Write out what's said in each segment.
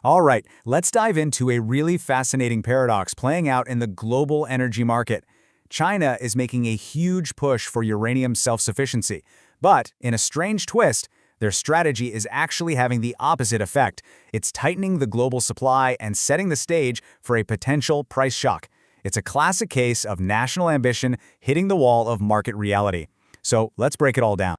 All right, let's dive into a really fascinating paradox playing out in the global energy market. China is making a huge push for uranium self-sufficiency, but in a strange twist, their strategy is actually having the opposite effect. It's tightening the global supply and setting the stage for a potential price shock. It's a classic case of national ambition hitting the wall of market reality. So let's break it all down.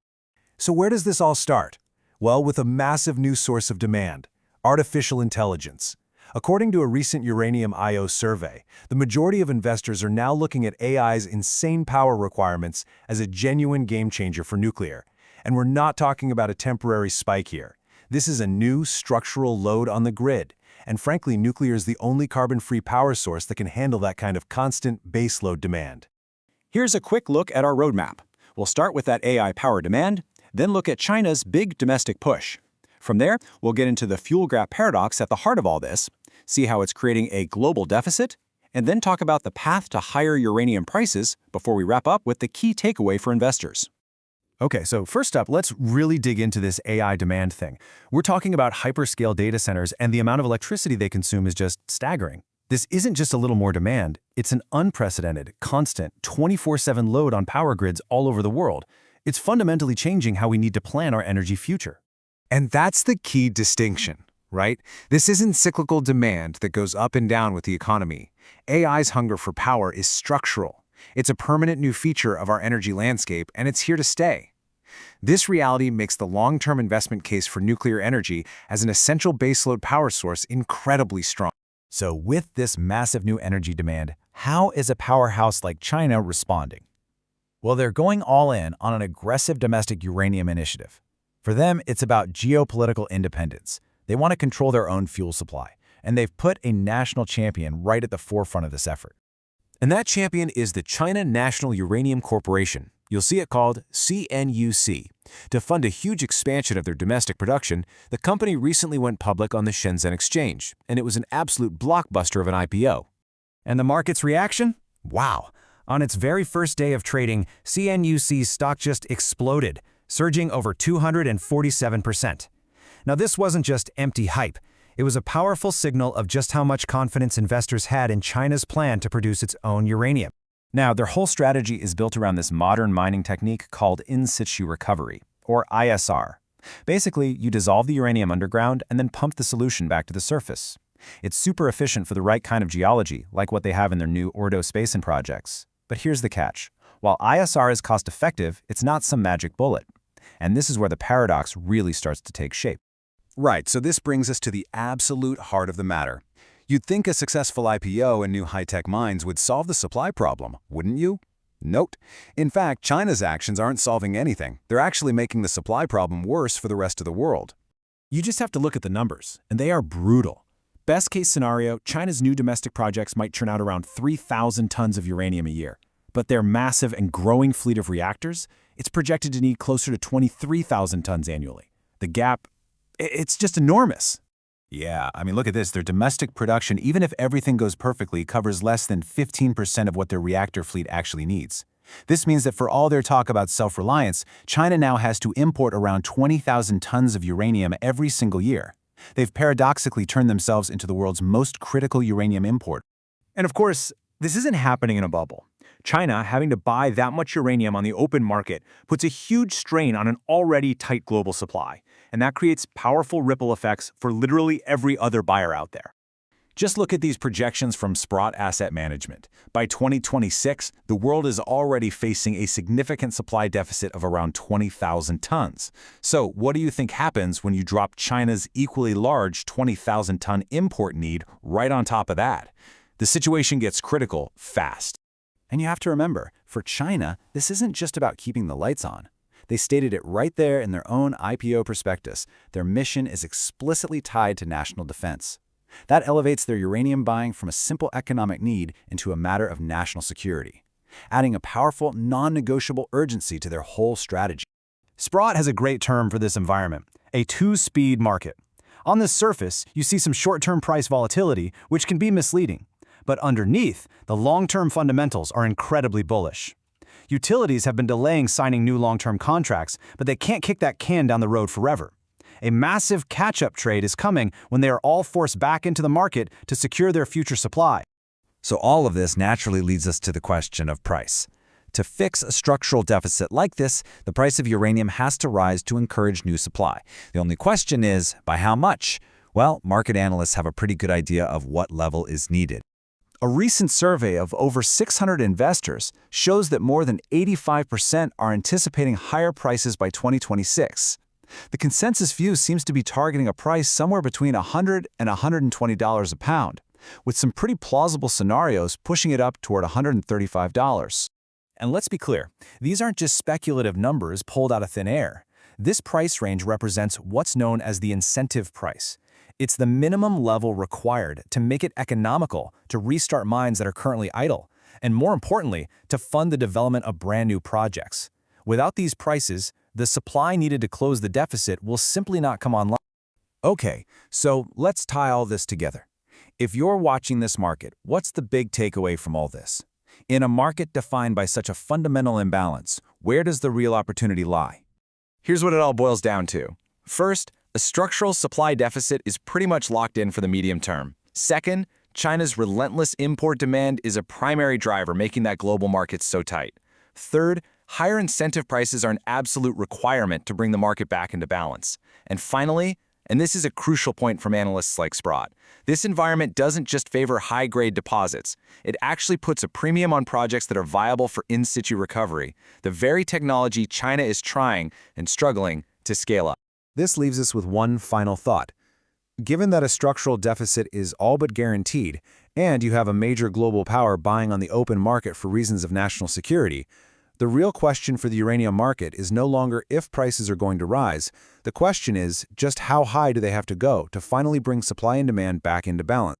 So where does this all start? Well, with a massive new source of demand: artificial intelligence. According to a recent Uranium IO survey, the majority of investors are now looking at AI's insane power requirements as a genuine game-changer for nuclear. And we're not talking about a temporary spike here. This is a new structural load on the grid. And frankly, nuclear is the only carbon-free power source that can handle that kind of constant baseload demand. Here's a quick look at our roadmap. We'll start with that AI power demand, then look at China's big domestic push. From there, we'll get into the fuel gap paradox at the heart of all this, see how it's creating a global deficit, and then talk about the path to higher uranium prices before we wrap up with the key takeaway for investors. Okay, so first up, let's really dig into this AI demand thing. We're talking about hyperscale data centers, and the amount of electricity they consume is just staggering. This isn't just a little more demand, it's an unprecedented, constant, 24/7 load on power grids all over the world. It's fundamentally changing how we need to plan our energy future. And that's the key distinction, right? This isn't cyclical demand that goes up and down with the economy. AI's hunger for power is structural. It's a permanent new feature of our energy landscape, and it's here to stay. This reality makes the long-term investment case for nuclear energy as an essential baseload power source incredibly strong. So with this massive new energy demand, how is a powerhouse like China responding? Well, they're going all in on an aggressive domestic uranium initiative. For them, it's about geopolitical independence. They want to control their own fuel supply, and they've put a national champion right at the forefront of this effort. And that champion is the China National Uranium Corporation. You'll see it called CNUC. To fund a huge expansion of their domestic production, the company recently went public on the Shenzhen Exchange, and it was an absolute blockbuster of an IPO. And the market's reaction? Wow! On its very first day of trading, CNUC's stock just exploded, surging over 247%. Now, this wasn't just empty hype. It was a powerful signal of just how much confidence investors had in China's plan to produce its own uranium. Now, their whole strategy is built around this modern mining technique called in situ recovery, or ISR. Basically, you dissolve the uranium underground and then pump the solution back to the surface. It's super efficient for the right kind of geology, like what they have in their new Ordos Basin projects. But here's the catch. While ISR is cost-effective, it's not some magic bullet. And this is where the paradox really starts to take shape. Right, so this brings us to the absolute heart of the matter. You'd think a successful IPO and new high-tech mines would solve the supply problem, wouldn't you? Nope. In fact, China's actions aren't solving anything. They're actually making the supply problem worse for the rest of the world. You just have to look at the numbers, and they are brutal. Best case scenario, China's new domestic projects might churn out around 3,000 tons of uranium a year. But their massive and growing fleet of reactors, it's projected to need closer to 23,000 tons annually. The gap, it's just enormous. Yeah, I mean, look at this. Their domestic production, even if everything goes perfectly, covers less than 15% of what their reactor fleet actually needs. This means that for all their talk about self-reliance, China now has to import around 20,000 tons of uranium every single year. They've paradoxically turned themselves into the world's most critical uranium import. And of course, this isn't happening in a bubble. China, having to buy that much uranium on the open market, puts a huge strain on an already tight global supply, and that creates powerful ripple effects for literally every other buyer out there. Just look at these projections from Sprott Asset Management. By 2026, the world is already facing a significant supply deficit of around 20,000 tons. So what do you think happens when you drop China's equally large 20,000-ton import need right on top of that? The situation gets critical fast. And you have to remember, for China, this isn't just about keeping the lights on. They stated it right there in their own IPO prospectus. Their mission is explicitly tied to national defense. That elevates their uranium buying from a simple economic need into a matter of national security, adding a powerful, non-negotiable urgency to their whole strategy. Sprott has a great term for this environment, a two-speed market. On the surface, you see some short-term price volatility, which can be misleading. But underneath, the long-term fundamentals are incredibly bullish. Utilities have been delaying signing new long-term contracts, but they can't kick that can down the road forever. A massive catch-up trade is coming when they are all forced back into the market to secure their future supply. So all of this naturally leads us to the question of price. To fix a structural deficit like this, the price of uranium has to rise to encourage new supply. The only question is, by how much? Well, market analysts have a pretty good idea of what level is needed. A recent survey of over 600 investors shows that more than 85% are anticipating higher prices by 2026. The consensus view seems to be targeting a price somewhere between $100 and $120 a pound, with some pretty plausible scenarios pushing it up toward $135. And let's be clear, these aren't just speculative numbers pulled out of thin air. This price range represents what's known as the incentive price. It's the minimum level required to make it economical to restart mines that are currently idle, and more importantly, to fund the development of brand new projects. Without these prices, the supply needed to close the deficit will simply not come online. Okay, so let's tie all this together. If you're watching this market, what's the big takeaway from all this? In a market defined by such a fundamental imbalance, where does the real opportunity lie? Here's what it all boils down to. First, a structural supply deficit is pretty much locked in for the medium term. Second, China's relentless import demand is a primary driver making that global market so tight. Third, higher incentive prices are an absolute requirement to bring the market back into balance. And finally, and this is a crucial point from analysts like Sprott, this environment doesn't just favor high-grade deposits. It actually puts a premium on projects that are viable for in-situ recovery, the very technology China is trying and struggling to scale up. This leaves us with one final thought. Given that a structural deficit is all but guaranteed, and you have a major global power buying on the open market for reasons of national security, the real question for the uranium market is no longer if prices are going to rise. The question is just how high do they have to go to finally bring supply and demand back into balance.